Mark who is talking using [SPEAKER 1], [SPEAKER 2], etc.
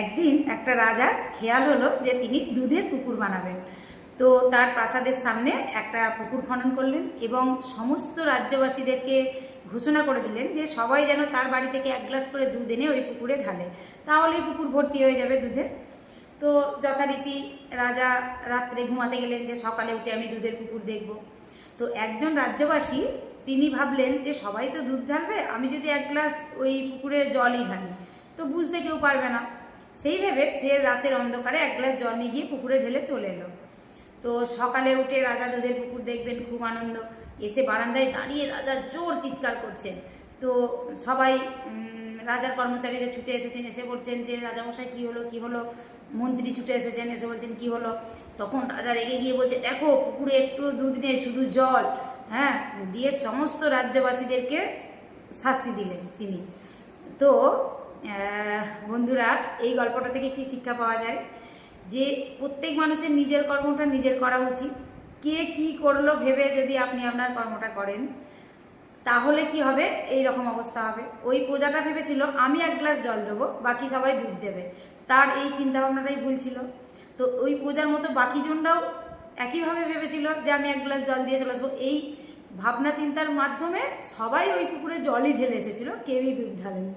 [SPEAKER 1] একদিন একটা রাজার খেয়াল হলো যে তিনি দুধের পুকুর বানাবেন। তো তার প্রাসাদের সামনে একটা পুকুর খনন করলেন এবং সমস্ত রাজ্যবাসীদেরকে ঘোষণা করে দিলেন যে সবাই যেন তার বাড়ি থেকে এক গ্লাস করে দুধ এনে ওই পুকুরে ঢালে, তাহলেই পুকুর ভর্তি হয়ে যাবে দুধে। তো যথারীতি রাজা রাত্রে ঘুমাতে গেলেন যে সকালে উঠে আমি দুধের পুকুর দেখব। তো একজন রাজ্যবাসী তিনি ভাবলেন যে সবাই তো দুধ ঢালবে, আমি যদি এক গ্লাস ওই পুকুরে জলই ঢালি তো বুঝতে কেউ পারবে না। সেই ভেবে সে রাতের অন্ধকারে এক গ্লাস জল নিয়ে গিয়ে পুকুরে ঢেলে চলে এলো। তো সকালে উঠে রাজা দুধের পুকুর দেখবেন, খুব আনন্দ। এসে বারান্দায় দাঁড়িয়ে রাজা জোর চিৎকার করছেন। তো সবাই রাজার কর্মচারীরা ছুটে এসেছেন, এসে বলছেন যে রাজামশাই কী হলো কী হলো। মন্ত্রী ছুটে এসেছেন, এসে বলছেন কী হলো। তখন রাজা রেগে গিয়ে বলছে, দেখো পুকুরে একটু দুধ নেই, শুধু জল। হ্যাঁ, দিয়ে সমস্ত রাজ্যবাসীদেরকে শাস্তি দিলেন তিনি। তো বন্ধুরা, এই গল্পটা থেকে কি শিক্ষা পাওয়া যায়? যে প্রত্যেক মানুষের নিজের কর্মটা নিজের করা উচিত। কে কি করলো ভেবে যদি আপনি আপনার কর্মটা করেন তাহলে কি হবে, এই রকম অবস্থা হবে। ওই প্রজাটা ভেবেছিল আমি এক গ্লাস জল দেবো, বাকি সবাই দুধ দেবে, তার এই চিন্তাভাবনাটাই ভুল ছিল। তো ওই প্রজার মতো বাকি জনরাও একইভাবে ভেবেছিল যে আমি এক গ্লাস জল দিয়ে চলে আসবো। এই ভাবনা চিন্তার মাধ্যমে সবাই ওই পুকুরে জলই ঢেলে এসেছিল, কেউই দুধ ঢালেনি।